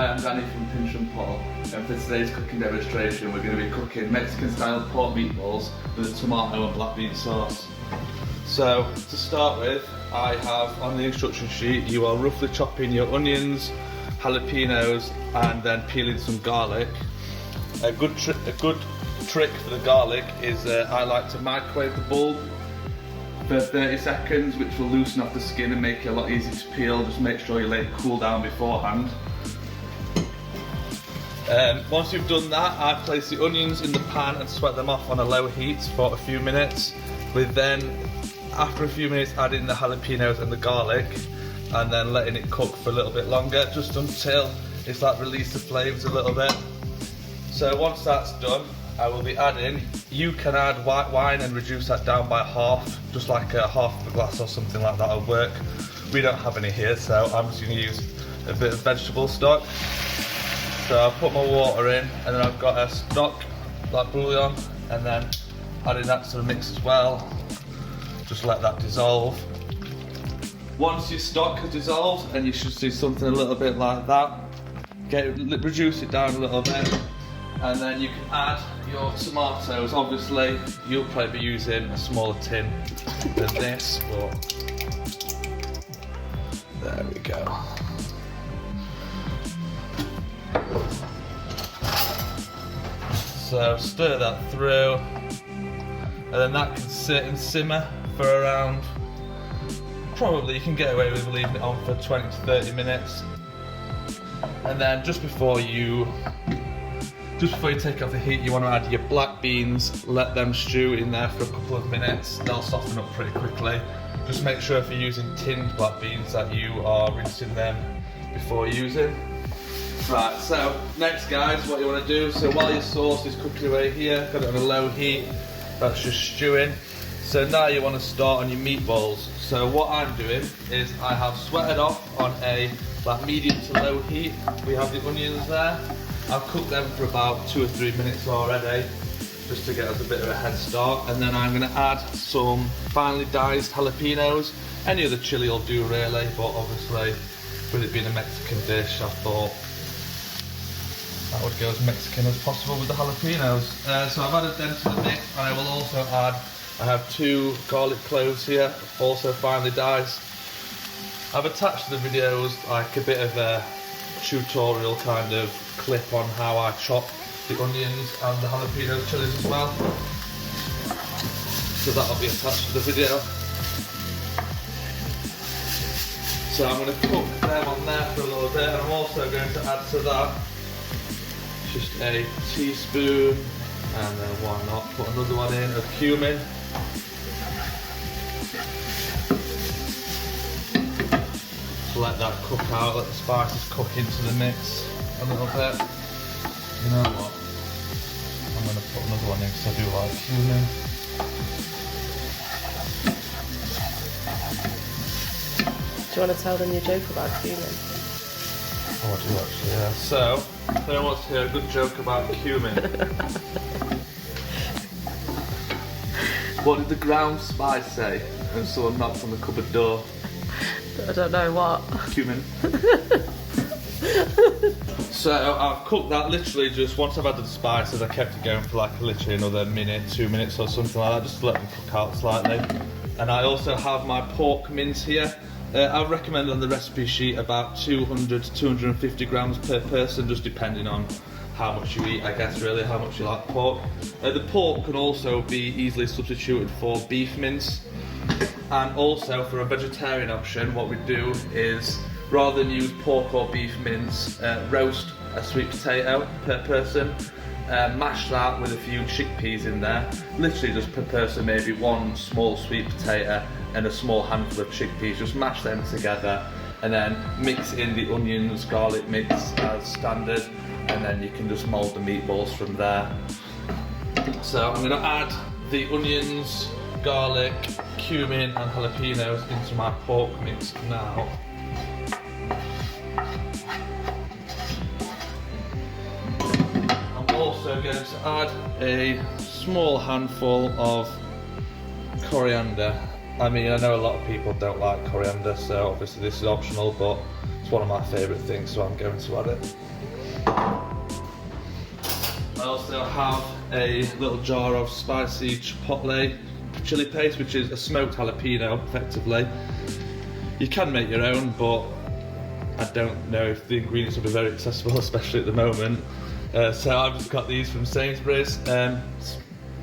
Hi, I'm Danny from Pinch and Paul, and for today's cooking demonstration we're going to be cooking Mexican style pork meatballs with a tomato and black bean sauce. So to start with, I have on the instruction sheet you are roughly chopping your onions, jalapenos and then peeling some garlic. A good trick for the garlic is I like to microwave the bulb for 30 seconds, which will loosen off the skin and make it a lot easier to peel. Just make sure you let it cool down beforehand. Once you've done that, I place the onions in the pan and sweat them off on a low heat for a few minutes, with then after a few minutes adding the jalapenos and the garlic and then letting it cook for a little bit longer, just until it's like release the flavours a little bit. So once that's done, I will be adding, you can add white wine and reduce that down by half, just like a half of a glass or something like that will work. We don't have any here, so I'm just going to use a bit of vegetable stock. So I'll put my water in, and then I've got a stock, like bouillon, and then adding that to the mix as well. Just let that dissolve. Once your stock has dissolved, and you should see something a little bit like that, reduce it down a little bit, and then you can add your tomatoes. Obviously, you'll probably be using a smaller tin than this, but there we go. So stir that through, and then that can sit and simmer for around, probably you can get away with leaving it on for 20 to 30 minutes. And then just before you take off the heat, you want to add your black beans, let them stew in there for a couple of minutes. They'll soften up pretty quickly. Just make sure if you're using tinned black beans that you are rinsing them before using. Right, so next guys, what you want to do, so while your sauce is cooking away here, got it on a low heat, that's just stewing. So now you want to start on your meatballs. So what I'm doing is I have sweated off on a like medium to low heat. We have the onions there. I've cooked them for about 2 or 3 minutes already, just to get us a bit of a head start. And then I'm going to add some finely diced jalapenos. Any other chili will do really, but obviously with it being a Mexican dish, I thought that would go as Mexican as possible with the jalapenos. So I've added them to the mix, and I will also add, I have 2 garlic cloves here, also finely diced. I've attached to the videos like a bit of a tutorial kind of clip on how I chop the onions and the jalapeno chilies as well. So that'll be attached to the video. So I'm going to cook them on there for a little bit, and I'm also going to add to that just a teaspoon, and then why not put another one in of cumin. So let that cook out, let the spices cook into the mix a little bit. You know what? I'm going to put another one in because I do like cumin. Do you want to tell them your joke about cumin? Oh, I do actually, yeah. So, if anyone wants to hear a good joke about cumin. What did the ground spice say when someone knocked on the cupboard door? I don't know what. Cumin. So I've cooked that literally just, once I've added the spices, I kept it going for like literally another minute, 2 minutes or something like that, just to let them cook out slightly. And I also have my pork mince here. I recommend on the recipe sheet about 200 to 250 grams per person, just depending on how much you eat, I guess, really, how much you like pork. The pork can also be easily substituted for beef mince. And also for a vegetarian option, what we do is, rather than use pork or beef mince, roast a sweet potato per person, mash that with a few chickpeas in there. Literally just per person, maybe 1 small sweet potato and a small handful of chickpeas. Just mash them together and then mix in the onions, garlic mix as standard, and then you can just mould the meatballs from there. So I'm going to add the onions, garlic, cumin and jalapenos into my pork mix now. I'm also going to add a small handful of coriander. I mean, I know a lot of people don't like coriander, so obviously this is optional, but it's one of my favourite things, so I'm going to add it. I also have a little jar of spicy chipotle chili paste, which is a smoked jalapeno, effectively. You can make your own, but I don't know if the ingredients will be very accessible, especially at the moment. So I've just got these from Sainsbury's. It's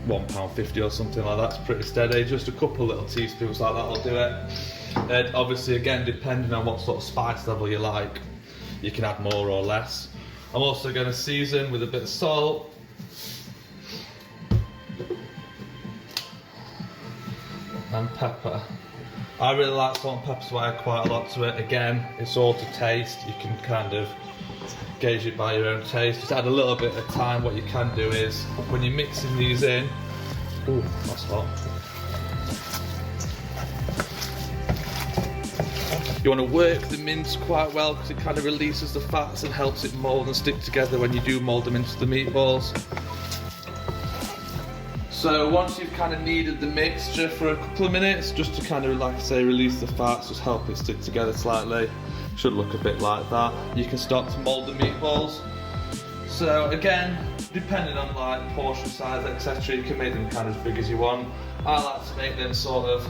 £1.50 or something like that. It's pretty steady. Just a couple little teaspoons like that will do it. And obviously, again, depending on what sort of spice level you like, you can add more or less. I'm also going to season with a bit of salt. And pepper. I really like salt and pepper, so I add quite a lot to it. Again, it's all to taste. You can kind of gauge it by your own taste. Just add a little bit of time. What you can do is, when you're mixing these in, ooh, that's hot. You want to work the mince quite well because it kind of releases the fats and helps it mould and stick together when you do mould them into the meatballs. So once you've kind of kneaded the mixture for a couple of minutes, just to kind of, like I say, release the fats, just help it stick together slightly. Should look a bit like that. You can start to mould the meatballs. So again, depending on like portion size, etc., you can make them kind of as big as you want. I like to make them sort of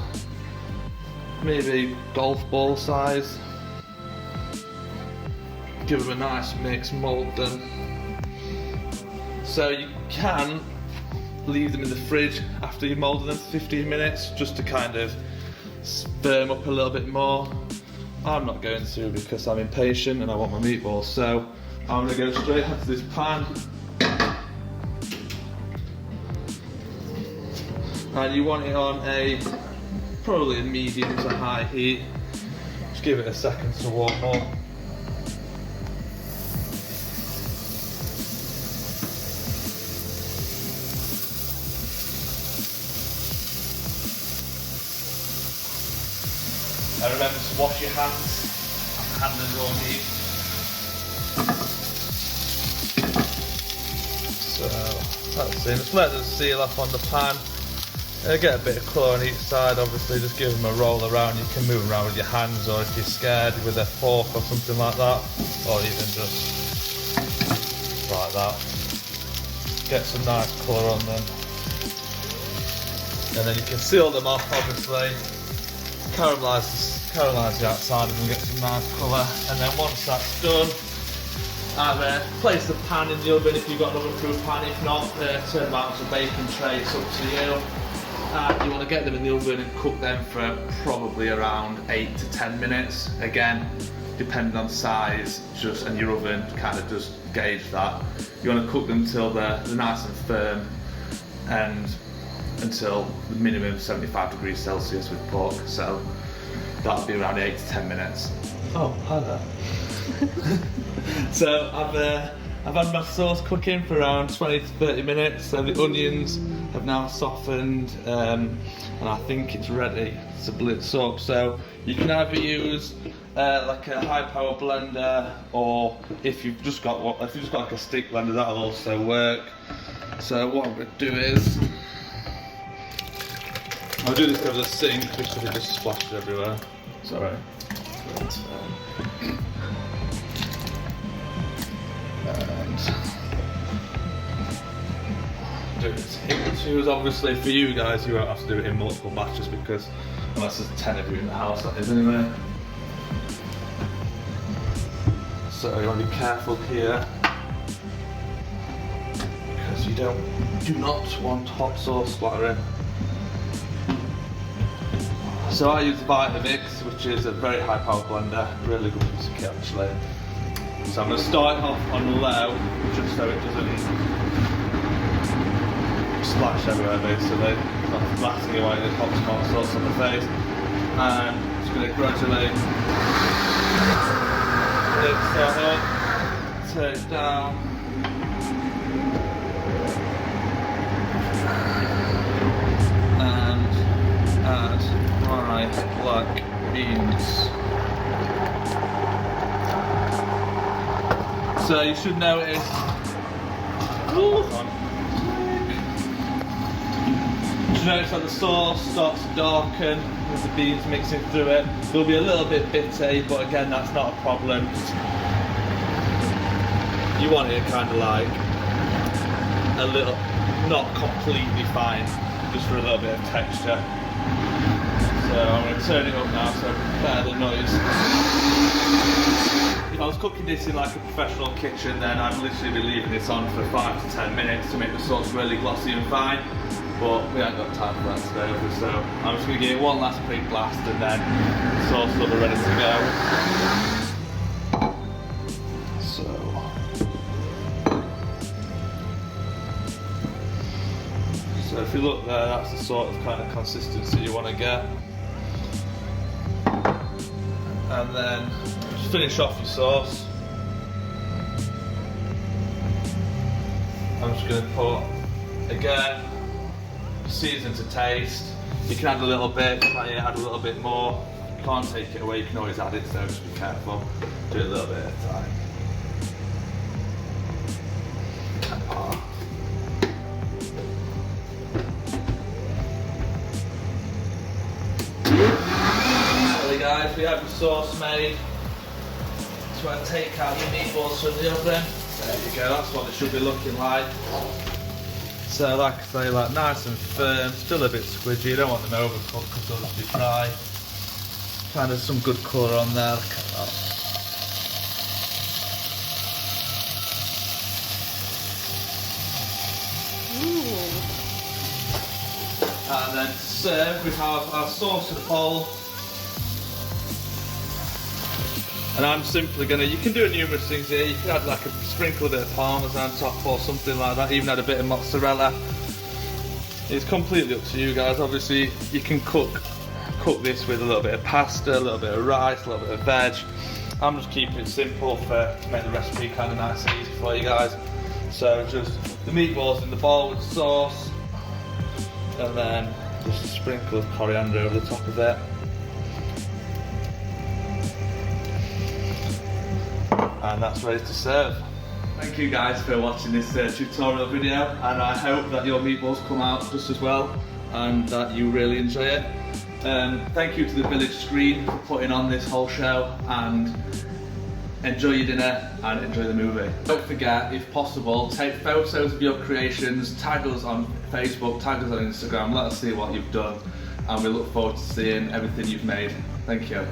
maybe golf ball size. Give them a nice mix, mould them. So you can leave them in the fridge after you molded them for 15 minutes just to kind of firm up a little bit more. I'm not going to because I'm impatient and I want my meatballs, so I'm going to go straight into this pan. And you want it on probably a medium to high heat. Just give it a second to warm up. And remember to wash your hands. Hand is all neat. So that's it. Just let them seal off on the pan. Get a bit of colour on each side. Obviously, just give them a roll around. You can move them around with your hands, or if you're scared, with a fork or something like that, or even just like that. Get some nice colour on them, and then you can seal them off. Obviously, caramelise the outside of them, get some nice colour, and then once that's done, either place the pan in the oven if you've got an oven-proof pan. If not, turn them out as a baking tray. It's up to you. You want to get them in the oven and cook them for probably around 8 to 10 minutes. Again, depending on size, and your oven kind of does gauge that. You want to cook them till they're nice and firm, and until the minimum 75 degrees Celsius with pork. So that'll be around 8 to 10 minutes. Oh, hi there. So I've had my sauce cooking for around 20 to 30 minutes. So the onions have now softened, and I think it's ready to blitz up. So you can either use like a high power blender, or if you've just got like a stick blender, that'll also work. So what I'm going to do is, I'll do this over the sink because it just splashed everywhere. Sorry. Do it in twos. Obviously, for you guys, you won't have to do it in multiple batches because unless there's 10 of you in the house, that is anyway. So you want to be careful here because you do not want hot sauce splattering. So I use Vitamix, which is a very high power blender, really good piece of kit actually. So I'm going to start it off on low, just so it doesn't splash everywhere basically, not blasting away the hot sauce on the face. And I'm just going to gradually mix that up, turn it down. And add my black beans. So you should notice, notice that the sauce starts to darken with the beans mixing through it. There'll be a little bit bitter, but again, that's not a problem. You want it kind of like a little, not completely fine, just for a little bit of texture. So I'm going to turn it up now so I can prepare the noise. If I was cooking this in like a professional kitchen, then I'd literally be leaving this on for 5 to 10 minutes to make the sauce really glossy and fine. But we ain't got time for that today, so I'm just going to give it one last big blast and then the sauce will be ready to go. So if you look there, that's the sort of kind of consistency you want to get. And then just finish off your sauce. I'm just going to put, again, season to taste. You can add a little bit, add a little bit more. You can't take it away, you can always add it, so just be careful. Do it a little bit at a time. Guys, we have the sauce made. So I take out your meatballs from the oven. There you go, that's what it should be looking like. So like I say, like nice and firm, still a bit squidgy, you don't want them overcooked because they'll just be dry. Kind of some good colour on there, look at that. Ooh. And then to serve, we have our sauce in a bowl. And I'm simply gonna, you can do numerous things here. You can add like a sprinkle of a bit of parmesan top or something like that, even add a bit of mozzarella. It's completely up to you guys. Obviously you can cook this with a little bit of pasta, a little bit of rice, a little bit of veg. I'm just keeping it simple to make the recipe kind of nice and easy for you guys. So just the meatballs in the bowl with the sauce, and then just a sprinkle of coriander over the top of it. And that's ready to serve. Thank you guys for watching this tutorial video, and I hope that your meatballs come out just as well and that you really enjoy it. Thank you to the Village Screen for putting on this whole show, and enjoy your dinner and enjoy the movie. Don't forget, if possible, take photos of your creations, tag us on Facebook, tag us on Instagram, let us see what you've done, and we look forward to seeing everything you've made. Thank you.